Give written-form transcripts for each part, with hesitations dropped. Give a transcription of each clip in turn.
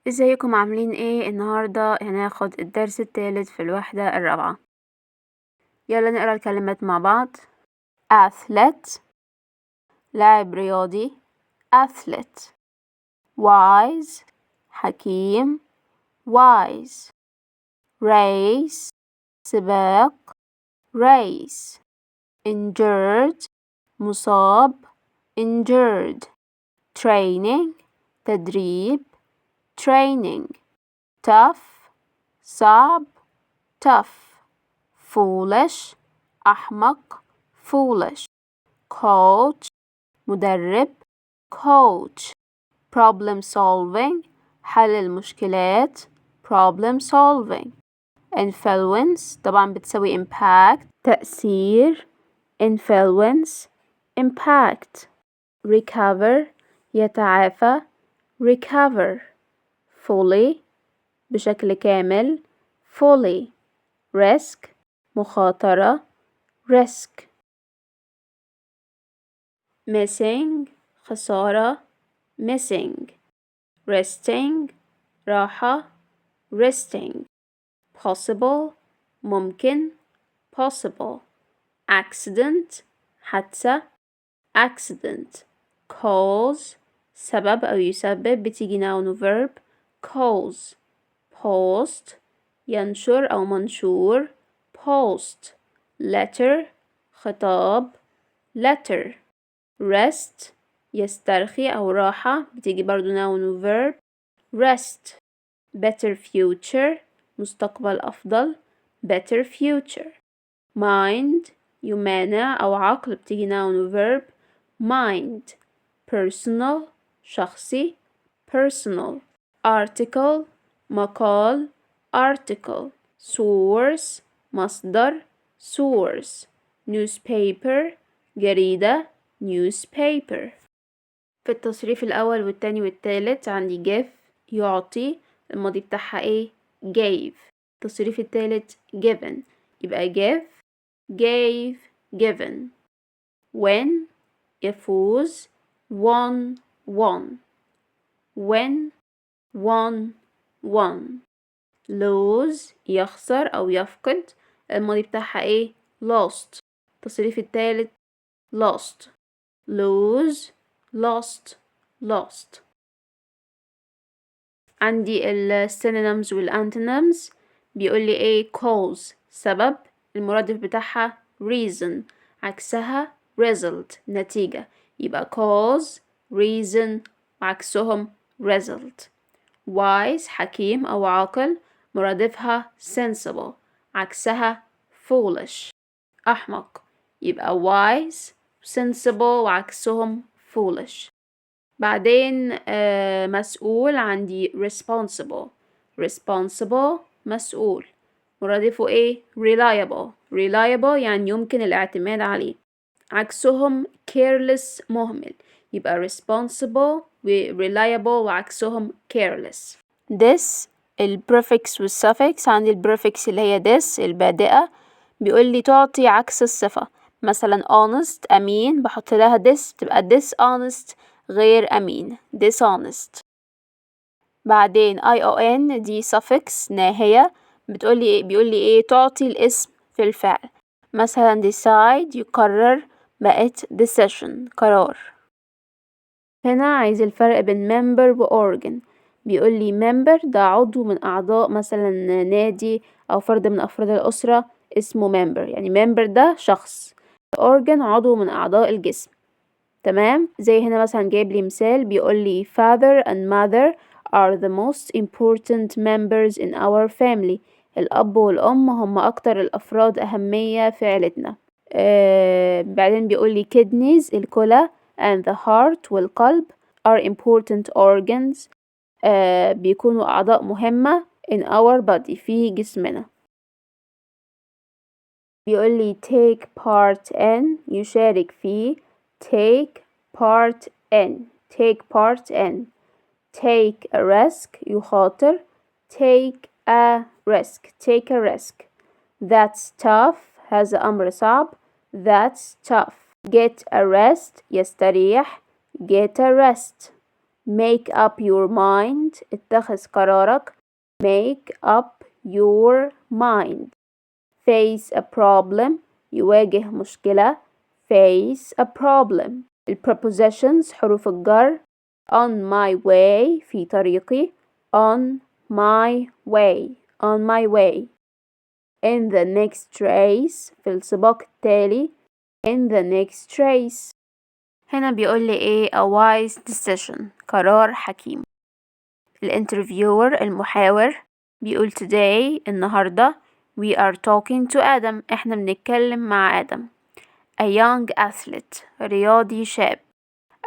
ازيكم عاملين ايه؟ النهاردة هناخد الدرس الثالث في الوحدة الرابعة. يلا نقرأ الكلمات مع بعض. athlete لاعب رياضي athlete. wise حكيم wise. race سباق race. injured مصاب injured. training تدريب training. tough صعب tough. foolish أحمق foolish. coach مدرب coach. problem solving حل المشكلات problem solving. influence طبعا بتسوي impact تأثير influence impact. recover يتعافى recover. fully بشكل كامل fully. risk مخاطرة risk. missing خسارة missing. resting راحة resting. possible ممكن possible. accident حادثة accident. cause سبب أو يسبب بتيجي noun و verb cause. post ينشر أو منشور post. letter خطاب letter. rest يسترخي أو راحة بتيجي برضو noun و verb rest. better future مستقبل أفضل better future. mind يمانع أو عقل بتيجي noun و verb mind. personal شخصي personal. article مقال article. source مصدر source. newspaper جريدة newspaper. في التصريف الأول والتاني والتالت عندي give يعطي الماضي بتاعها ايه gave. التصريف التالت given يبقى give gave given. win يفوز won won win won won. lose يخسر أو يفقد الماضي بتاعها ايه lost. التصريف التالت lost lose lost lost. عندي ال synonyms وال antonyms بيقول لي ايه cause سبب المرادف بتاعها reason عكسها result نتيجة يبقى cause reason وعكسهم result. wise حكيم أو عاقل مرادفها sensible عكسها foolish أحمق يبقى wise sensible وعكسهم foolish. بعدين مسؤول عندي responsible مسؤول مرادفه ايه reliable يعني يمكن الاعتماد عليه عكسهم careless مهمل يبقى responsible و reliable وعكسهم careless. this الprefix والsuffix عندي الprefix اللي هي this البادئة بيقول لي تعطي عكس الصفة مثلا honest أمين بحط لها this تبقى dishonest غير أمين dishonest. بعدين ion دي suffix ناهية بيقول لي ايه تعطي الاسم في الفعل مثلا decide يقرر بقت decision قرار. هنا عايز الفرق بين member و organ بيقول لي member ده عضو من أعضاء مثلا نادي أو فرد من أفراد الأسرة اسمه member يعني member ده شخص. organ عضو من أعضاء الجسم تمام. زي هنا مثلا جايب لي مثال بيقول لي father and mother are the most important members in our family. الأب والأم هم أكتر الأفراد أهمية في عيلتنا. بعدين بيقول لي kidneys الكلى and the heart والقلب are important organs بيكونوا أعضاء مهمة in our body في جسمنا. بيقول لي take part in يشارك فيه take part in take a risk يخاطر take a risk that's tough هذا أمر صعب that's tough. get a rest يستريح get a rest. make up your mind اتخذ قرارك. make up your mind. face a problem يواجه مشكلة. face a problem. prepositions حروف الجر. on my way في طريقي. on my way. on my way. in the next race في السباق التالي. in the next race. هنا بيقول لي ايه a wise decision قرار حكيم. الانترفيور المحاور بيقول today النهاردة we are talking to Adam احنا بنتكلم مع آدم a young athlete رياضي شاب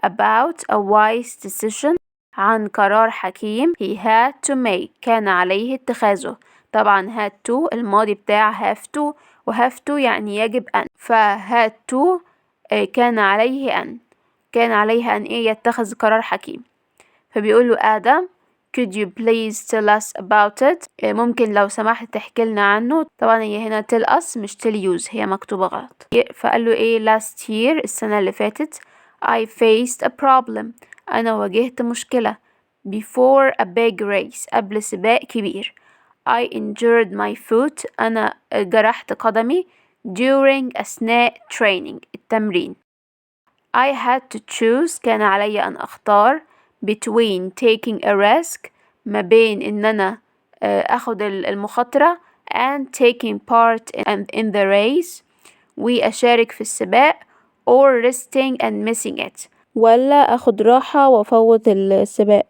about a wise decision عن قرار حكيم he had to make كان عليه اتخاذه. طبعا had to الماضي بتاع have to و have to يعني يجب أن ف had to كان عليه أن إيه يتخذ قرار حكيم. فبيقول له آدم could you please tell us about it ممكن لو سمحت تحكي لنا عنه. طبعا هي هنا tell us مش tell use هي مكتوبة غلط. فقال له ايه last year السنة اللي فاتت I faced a problem أنا واجهت مشكلة before a big race قبل سباق كبير. I injured my foot أنا جرحت قدمي during أثناء training التمرين. I had to choose كان علي أن أختار between taking a risk ما بين إن أنا أخد المخاطرة and taking part in the race وأشارك في السباق or resting and missing it ولا أخد راحة وأفوت السباق.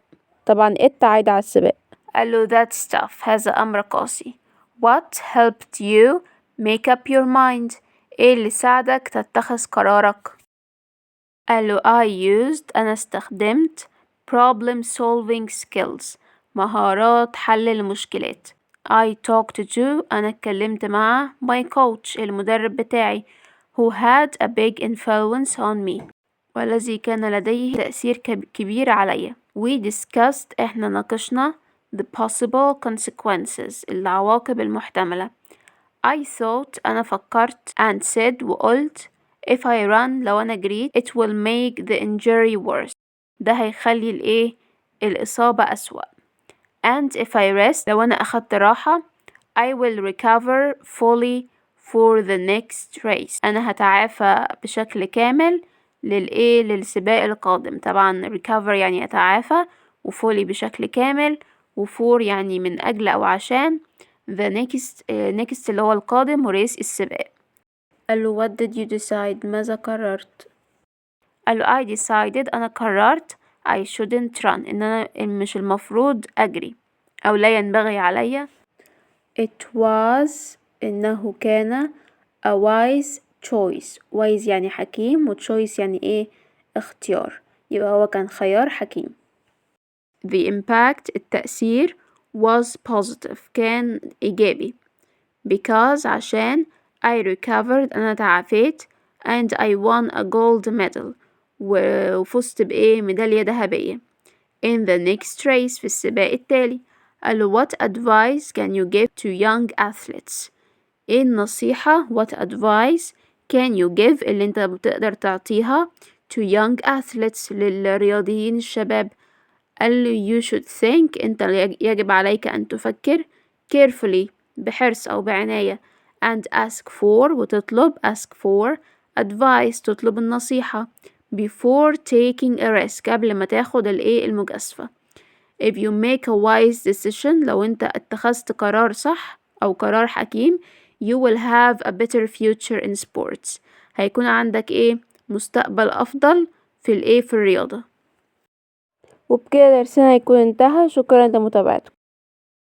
طبعا it عايدة على السباق. قال له that stuff هذا أمر قاسي. What helped you make up your mind إيه اللي ساعدك تتخذ قرارك. قال له I used أنا استخدمت problem solving skills مهارات حل المشكلات. I talked to أنا اتكلمت مع my coach المدرب بتاعي who had a big influence on me والذي كان لديه تأثير كبير علي. We discussed احنا ناقشنا the possible consequences العواقب المحتملة. I thought أنا فكرت and said وقلت if I run لو أنا جريت it will make the injury worse ده هيخلي الإصابة أسوأ. and if I rest لو أنا أخدت راحة I will recover fully for the next race أنا هتعافى بشكل كامل للسباق القادم. طبعا recover يعني أتعافى وفولي بشكل كامل وفور يعني من أجل أو عشان the next اللي هو القادم وريس السباق. قال له what did you decide ماذا قررت. قال له I decided أنا قررت I shouldn't run إن أنا مش المفروض أجري أو لا ينبغي علي. It was إنه كان a wise choice. wise يعني حكيم و choice يعني اختيار يبقى هو كان خيار حكيم. The impact التأثير was positive كان إيجابي because عشان I recovered أنا تعافيت and I won a gold medal وفزت ميدالية ذهبية in the next race في السباق التالي. قال له what advice can you give to young athletes النصيحة what advice can you give اللي انت بتقدر تعطيها to young athletes للرياضيين الشباب. قال له you should think انت يجب عليك أن تفكر carefully بحرص أو بعناية and ask for وتطلب ask for advice تطلب النصيحة before taking a risk قبل ما تاخد المجازفة. if you make a wise decision لو انت اتخذت قرار صح أو قرار حكيم you will have a better future in sports هيكون عندك مستقبل أفضل في الرياضة. وبكده درسنا هيكون انتهى. شكرا لمتابعتكم.